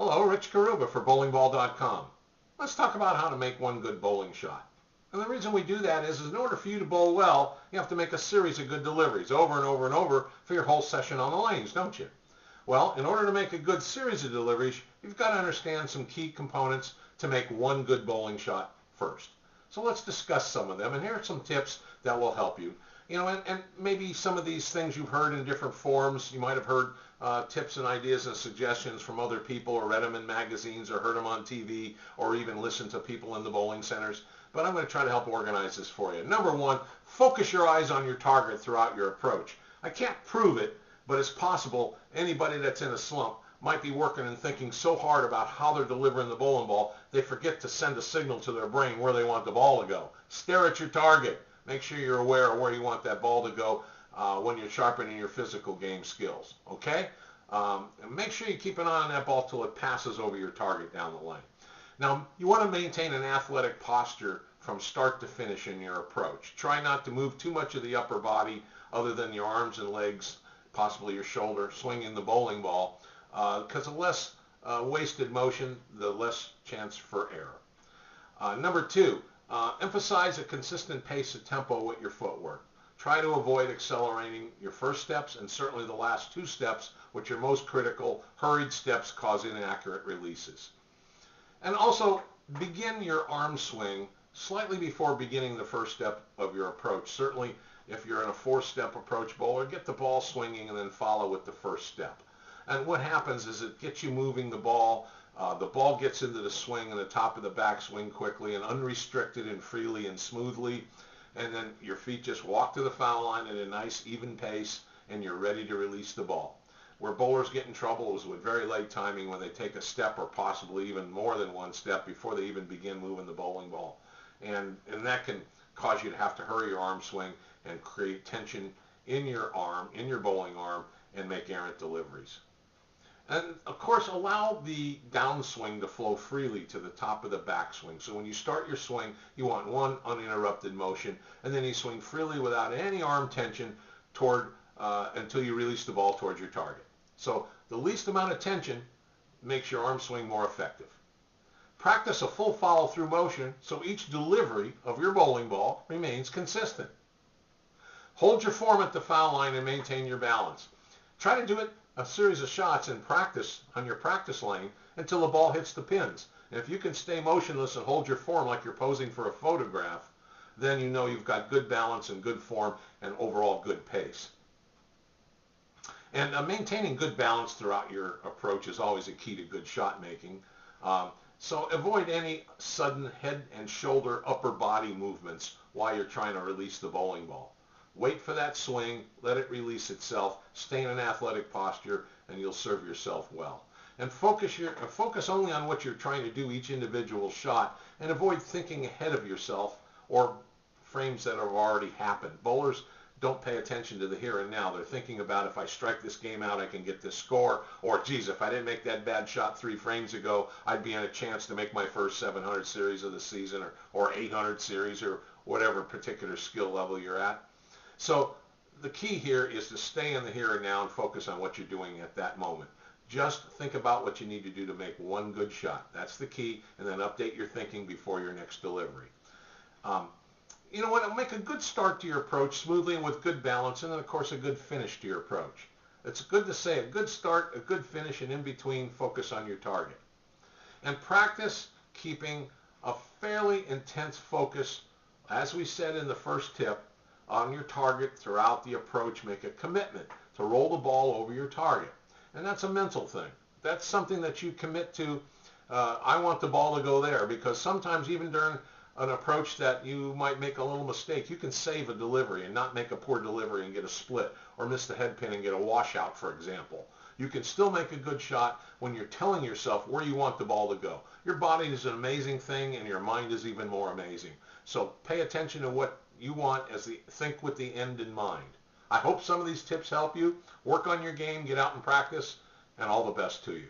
Hello, Rich Karuba for bowlingball.com. Let's talk about how to make one good bowling shot. And the reason we do that is in order for you to bowl well, you have to make a series of good deliveries over and over and over for your whole session on the lanes, don't you? Well, in order to make a good series of deliveries, you've got to understand some key components to make one good bowling shot first. So let's discuss some of them, and here are some tips that will help you. And maybe some of these things you've heard in different forums. You might have heard tips and ideas and suggestions from other people, or read them in magazines, or heard them on TV, or even listened to people in the bowling centers. But I'm going to try to help organize this for you. Number one, focus your eyes on your target throughout your approach. I can't prove it, but it's possible anybody that's in a slump might be working and thinking so hard about how they're delivering the bowling ball, they forget to send a signal to their brain where they want the ball to go. Stare at your target. Make sure you're aware of where you want that ball to go when you're sharpening your physical game skills, okay? And make sure you keep an eye on that ball till it passes over your target down the lane. Now, you want to maintain an athletic posture from start to finish in your approach. Try not to move too much of the upper body other than your arms and legs, possibly your shoulder, swinging the bowling ball, because the less wasted motion, the less chance for error. Number two, emphasize a consistent pace of tempo with your footwork. Try to avoid accelerating your first steps and certainly the last two steps, which are most critical. Hurried steps cause inaccurate releases. And also, begin your arm swing slightly before beginning the first step of your approach. Certainly, if you're in a four-step approach bowler, get the ball swinging and then follow with the first step. And what happens is it gets you moving the ball gets into the swing and the top of the backswing quickly and unrestricted and freely and smoothly. And then your feet just walk to the foul line at a nice even pace and you're ready to release the ball. Where bowlers get in trouble is with very late timing when they take a step or possibly even more than one step before they even begin moving the bowling ball. And that can cause you to have to hurry your arm swing and create tension in your arm, in your bowling arm, and make errant deliveries. And of course, allow the downswing to flow freely to the top of the backswing. So when you start your swing, you want one uninterrupted motion, and then you swing freely without any arm tension until you release the ball towards your target. So the least amount of tension makes your arm swing more effective. Practice a full follow-through motion so each delivery of your bowling ball remains consistent. Hold your form at the foul line and maintain your balance. Try to do it a series of shots in practice on your practice lane until the ball hits the pins. And if you can stay motionless and hold your form like you're posing for a photograph, then you know you've got good balance and good form and overall good pace. And maintaining good balance throughout your approach is always a key to good shot making. So avoid any sudden head and shoulder upper body movements while you're trying to release the bowling ball. Wait for that swing, let it release itself, stay in an athletic posture, and you'll serve yourself well. And focus only on what you're trying to do each individual shot, and avoid thinking ahead of yourself or frames that have already happened. Bowlers don't pay attention to the here and now. They're thinking about, if I strike this game out, I can get this score, or geez, if I didn't make that bad shot 3 frames ago, I'd be in a chance to make my first 700 series of the season, or 800 series, or whatever particular skill level you're at. So the key here is to stay in the here and now and focus on what you're doing at that moment. Just think about what you need to do to make one good shot. That's the key, and then update your thinking before your next delivery. You know what? It'll make a good start to your approach smoothly and with good balance, and then, of course, a good finish to your approach. It's good to say a good start, a good finish, and in between, focus on your target. And practice keeping a fairly intense focus, as we said in the first tip, on your target throughout the approach. Make a commitment to roll the ball over your target. And that's a mental thing. That's something that you commit to. I want the ball to go there, because sometimes even during an approach that you might make a little mistake, you can save a delivery and not make a poor delivery and get a split, or miss the head pin and get a washout, for example. You can still make a good shot when you're telling yourself where you want the ball to go. Your body is an amazing thing, and your mind is even more amazing. So pay attention to what you want, think with the end in mind. I hope some of these tips help you. Work on your game, get out and practice, and all the best to you.